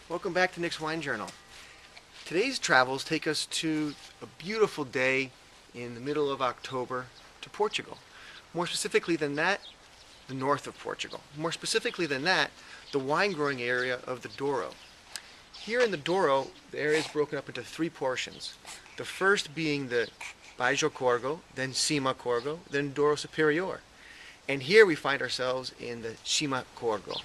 Welcome back to Nick's Wine Journal. Today's travels take us to a beautiful day in the middle of October to Portugal. More specifically than that, the north of Portugal. More specifically than that, the wine growing area of the Douro. Here in the Douro, the area is broken up into three portions. The first being the Baixo Corgo, then Cima Corgo, then Douro Superior. And here we find ourselves in the Cima Corgo.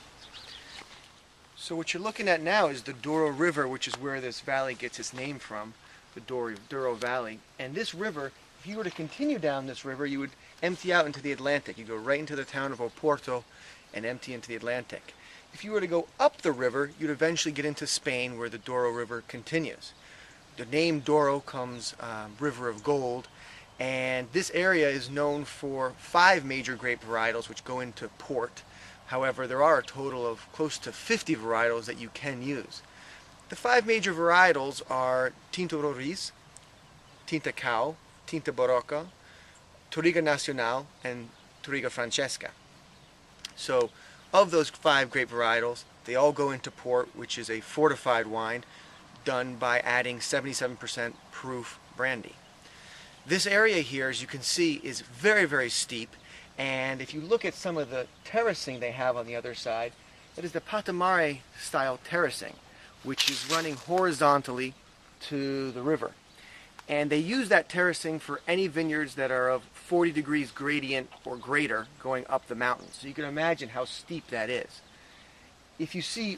So what you're looking at now is the Douro River, which is where this valley gets its name from, the Douro Valley. And this river, if you were to continue down this river, you would empty out into the Atlantic. You go right into the town of Porto and empty into the Atlantic. If you were to go up the river, you'd eventually get into Spain, where the Douro River continues. The name Douro comes River of Gold, and this area is known for 5 major grape varietals which go into port. However, there are a total of close to 50 varietals that you can use. The 5 major varietals are Tinto Roriz, Tinta Cao, Tinta Barroca, Touriga Nacional, and Touriga Francesca. So, of those 5 grape varietals, they all go into port, which is a fortified wine done by adding 77% proof brandy. This area here, as you can see, is very, very steep. And if you look at some of the terracing they have on the other side, that is the Patamare style terracing, which is running horizontally to the river. And they use that terracing for any vineyards that are of 40 degrees gradient or greater going up the mountain. So you can imagine how steep that is. If you see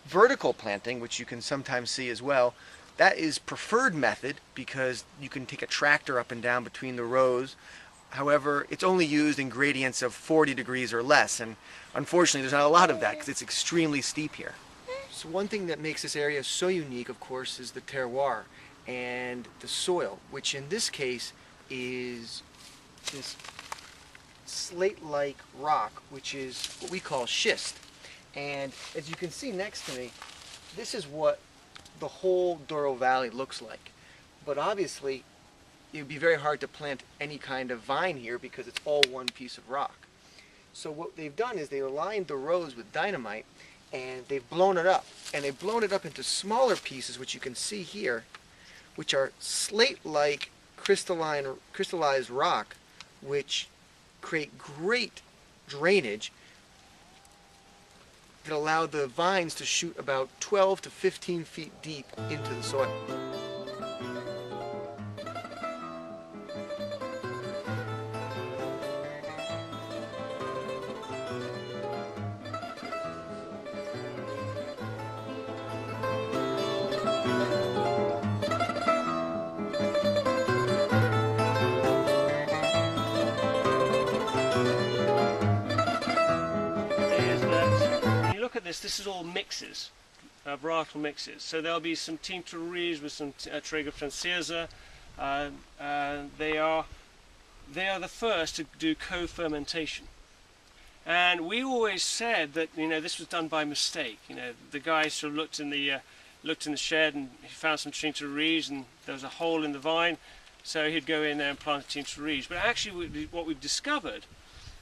vertical planting, which you can sometimes see as well, that is preferred method because you can take a tractor up and down between the rows. However, it's only used in gradients of 40 degrees or less, and unfortunately there's not a lot of that because it's extremely steep here. So one thing that makes this area so unique, of course, is the terroir and the soil, which in this case is this slate-like rock, which is what we call schist. And as you can see next to me, this is what the whole Douro Valley looks like. But obviously, it would be very hard to plant any kind of vine here because it's all one piece of rock. So what they've done is they aligned the rows with dynamite and they've blown it up. And they've blown it up into smaller pieces, which you can see here, which are slate-like crystallized rock, which create great drainage that allow the vines to shoot about 12 to 15 feet deep into the soil. This is all mixes, varietal mixes. So there'll be some Tinto Roriz with some Touriga Francesca. They are the first to do co-fermentation. And we always said that this was done by mistake. The guy sort of looked in the shed and he found some Tinto Roriz and there was a hole in the vine, so he'd go in there and plant Tinto Roriz. But actually, what we've discovered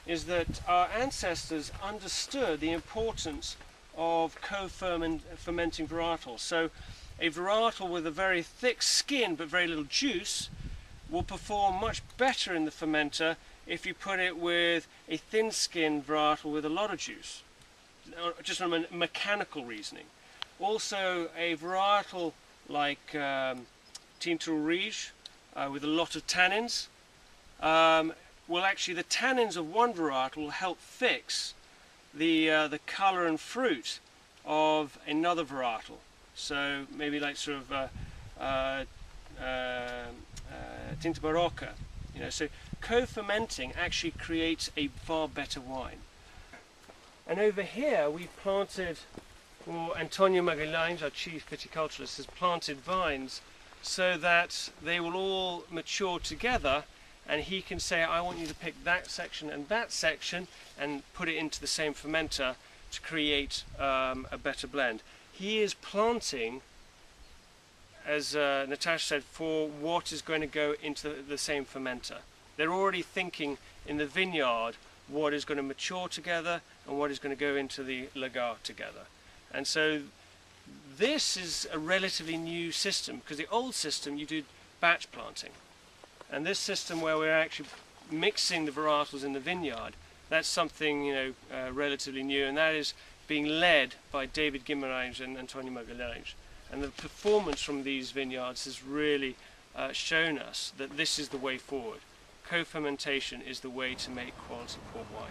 is that our ancestors understood the importance of co-fermenting varietals. So a varietal with a very thick skin but very little juice will perform much better in the fermenter if you put it with a thin-skinned varietal with a lot of juice, just from a mechanical reasoning. Also, a varietal like Tinto Roriz with a lot of tannins, well, actually the tannins of one varietal will help fix the colour and fruit of another varietal. So maybe like sort of Tinta Barroca. So co-fermenting actually creates a far better wine. And over here we planted, or Antonio Magalhães, our chief viticulturist, has planted vines so that they will all mature together. And he can say, I want you to pick that section and put it into the same fermenter to create a better blend. He is planting, as Natasha said, for what is going to go into the same fermenter. They're already thinking in the vineyard what is going to mature together and what is going to go into the lagar together. And so This is a relatively new system, because the old system you did batch planting, and this system where we're actually mixing the varietals in the vineyard, that's something relatively new, and that is being led by David Guimarães and António Magalhães. And the performance from these vineyards has really shown us that this is the way forward. Co-fermentation is the way to make quality port wine.